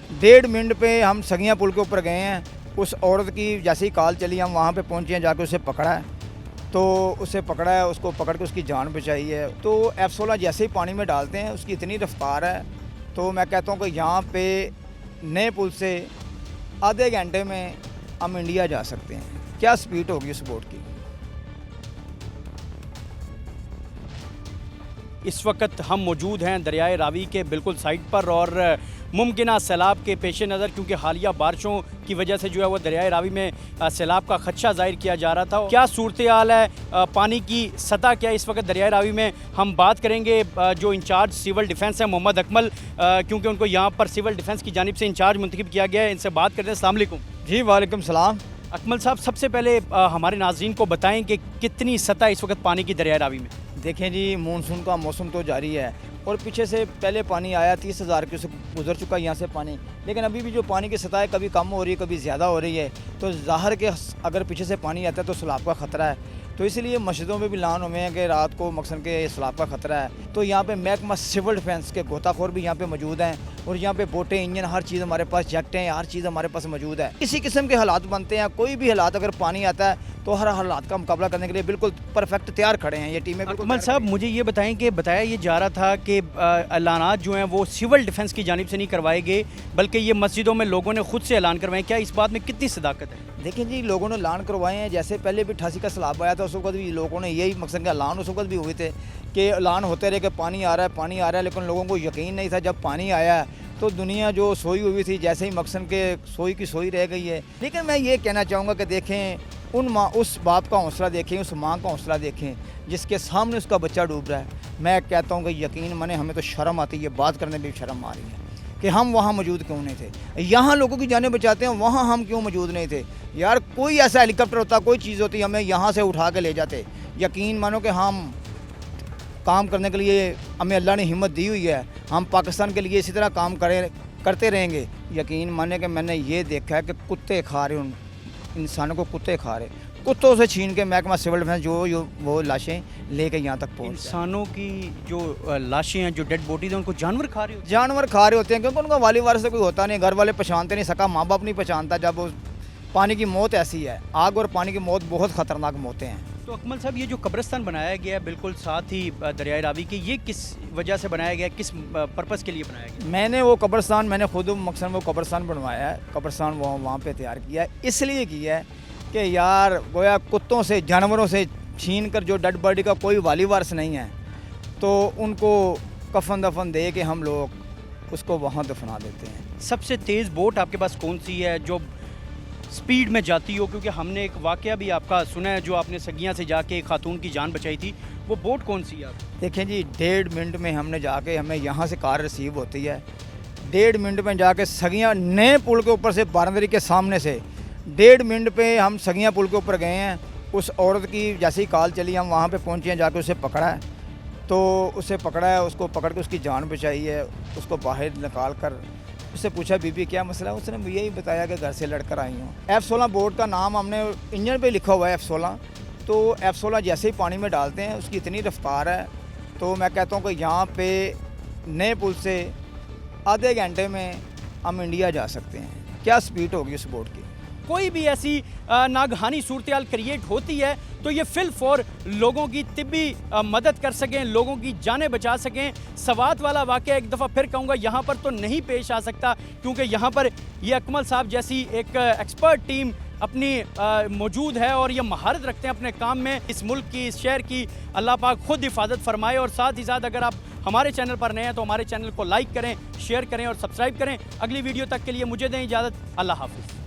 1.5 minute पे हम सगिया पुल के ऊपर गए हैं। उस औरत की जैसे ही कॉल चली हम वहाँ पे पहुँचे हैं, जाके उसे पकड़ा है। तो उसे पकड़ा है, उसको पकड़ के उसकी जान बचाई है। तो F-16 जैसे ही पानी में डालते हैं उसकी इतनी रफ्तार है, तो मैं कहता हूँ कि यहाँ पे नए पुल से आधे घंटे में हम इंडिया जा सकते हैं। क्या स्पीड होगी उस बोट की। इस वक्त हम मौजूद हैं दरियाए रावी के बिल्कुल साइड पर और मुमकिन सैलाब के पेश नज़र, क्योंकि हालिया बारिशों की वजह से जो है वो दरियाए रावी में सैलाब का खदशा जाहिर किया जा रहा था। क्या सूरत हाल है, पानी की सतह क्या है इस वक्त दरियाए रावी में, हम बात करेंगे जो इंचार्ज सिविल डिफेंस है मोहम्मद अकमल, क्योंकि उनको यहाँ पर सिविल डिफेंस की जानिब से इंचार्ज मुंतखब किया गया है। इनसे बात करते हैं। अस्सलाम वालेकुम। जी वालेकुम सलाम। अकमल साहब, सबसे पहले हमारे नाज़रीन को बताएं कि कितनी सतह इस वक्त पानी की दरियाए रावी में। देखें जी, मानसून का मौसम तो जारी है और पीछे से पहले पानी आया 30,000 क्यूसेक गुजर चुका यहाँ से पानी, लेकिन अभी भी जो पानी की सतह है कभी कम हो रही है कभी ज़्यादा हो रही है। तो ज़ाहिर के अगर पीछे से पानी आता है तो सैलाब का ख़तरा है। तो इसलिए मस्जिदों में भी लान हुए हैं कि रात को मकसन के सैलाब का ख़तरा है। तो यहाँ पे महकमा सिविल डिफेंस के गोताखोर भी यहाँ पे मौजूद हैं और यहाँ पे बोटें, इंजन, हर चीज़ हमारे पास, जैकटें, हर चीज़ हमारे पास मौजूद है। किसी किस्म के हालात बनते हैं, कोई भी हालात अगर पानी आता है तो हर हालात का मुकाबला करने के लिए बिल्कुल परफेक्ट तैयार खड़े हैं ये टीमें। अकमल साहब, मुझे ये बताएं कि बताया ये जा रहा था कि ऐलानात जो हैं वो सिविल डिफेंस की जानिब से नहीं करवाए गए, बल्कि ये मस्जिदों में लोगों ने खुद से ऐलान करवाए। क्या इस बात में कितनी सदाकत है? देखिए जी, लोगों ने ऐलान करवाए हैं। जैसे पहले भी 88 का सैलाब आया था, उस वक्त भी लोगों ने यही मकसद के ऐलान उस वक्त भी हुए थे कि ऐलान होते रहे कि पानी आ रहा है, पानी आ रहा है, लेकिन लोगों को यकीन नहीं था। जब पानी आया तो दुनिया जो सोई हुई थी, जैसे ही मकसन के सोई की सोई रह गई है। लेकिन मैं ये कहना चाहूँगा कि देखें उस बाप का हौसला देखें, उस माँ का हौसला देखें जिसके सामने उसका बच्चा डूब रहा है। मैं कहता हूँ कि यकीन माने, हमें तो शर्म आती है, ये बात करने में भी शर्म आ रही है कि हम वहाँ मौजूद क्यों नहीं थे। यहाँ लोगों की जानें बचाते हैं, वहाँ हम क्यों मौजूद नहीं थे। यार कोई ऐसा हेलीकॉप्टर होता, कोई चीज़ होती, हमें यहाँ से उठा के ले जाते। यकीन मानो कि हम काम करने के लिए हमें अल्लाह ने हिम्मत दी हुई है, हम पाकिस्तान के लिए इसी तरह काम करते रहेंगे। यकीन माने कि मैंने ये देखा है कि कुत्ते खा रहे, उन इंसानों को कुत्ते खा रहे, कुत्तों से छीन के महकमा सिविल डिफेंस जो वो लाशें लेके यहाँ तक पहुँच। इंसानों की जो लाशें हैं, जो डेड बॉडीज हैं, उनको जानवर खा रहे होते हैं। जानवर खा रहे होते हैं क्योंकि उनका वाली वारस से कोई होता नहीं, घर वाले पहचानते नहीं, सका माँ बाप नहीं पहचानता। जब उस पानी की मौत ऐसी है, आग और पानी की मौत बहुत ख़तरनाक मौतें हैं। तो अकमल साहब, ये जो कब्रिस्तान बनाया गया है बिल्कुल साथ ही दरियाए रावी के, ये किस वजह से बनाया गया, किस पर्पज़ के लिए बनाया गया? मैंने वो कब्रिस्तान, मैंने खुद मकसद वो कब्रिस्तान बनवाया है। कब्रिस्तान वहाँ पे तैयार किया है, इसलिए किया है कि यार गोया कुत्तों से, जानवरों से छीन कर जो डेड बॉडी का कोई वाली वारस नहीं है, तो उनको कफन दफन दे के हम लोग उसको वहाँ दफना देते हैं। सबसे तेज़ बोट आपके पास कौन सी है जो स्पीड में जाती हो? क्योंकि हमने एक वाक़या भी आपका सुना है, जो आपने सगिया से जाके एक खातून की जान बचाई थी, वो बोट कौन सी है? देखें जी, 1.5 मिनट में हमने जाके, हमें यहाँ से कार रिसीव होती है, 1.5 मिनट में जाके सगिया नए पुल के ऊपर से, बारंदरी के सामने से 1.5 मिनट पे हम सगिया पुल के ऊपर गए हैं। उस औरत की जैसे ही कॉल चली हम वहाँ पे पहुँचे हैं, जाके उसे पकड़ा है। तो उसे पकड़ा है, उसको पकड़ के उसकी जान बचाई है। उसको बाहर निकाल कर उससे पूछा, बीबी क्या मसला है? उसने यही बताया कि घर से लड़कर आई हूँ। F-16 बोट का नाम हमने इंजन पे लिखा हुआ है F-16। तो F-16 जैसे ही पानी में डालते हैं उसकी इतनी रफ्तार है, तो मैं कहता हूँ कि यहाँ पे नए पुल से आधे घंटे में हम इंडिया जा सकते हैं। क्या स्पीड होगी उस बोट की। कोई भी ऐसी नागहानी सूरत हाल क्रिएट होती है तो ये फिल फॉर लोगों की तिब्बी मदद कर सकें, लोगों की जानें बचा सकें। सवात वाला वाक़या एक दफ़ा फिर कहूँगा यहाँ पर तो नहीं पेश आ सकता, क्योंकि यहाँ पर ये अकमल साहब जैसी एक एक्सपर्ट टीम अपनी मौजूद है और ये महारत रखते हैं अपने काम में। इस मुल्क की, इस शहर की अल्लाह पाक खुद हिफाजत फरमाए। और साथ ही साथ अगर आप हमारे चैनल पर नए हैं तो हमारे चैनल को लाइक करें, शेयर करें और सब्सक्राइब करें। अगली वीडियो तक के लिए मुझे दें इजाज़त। अल्लाह हाफ़िज़।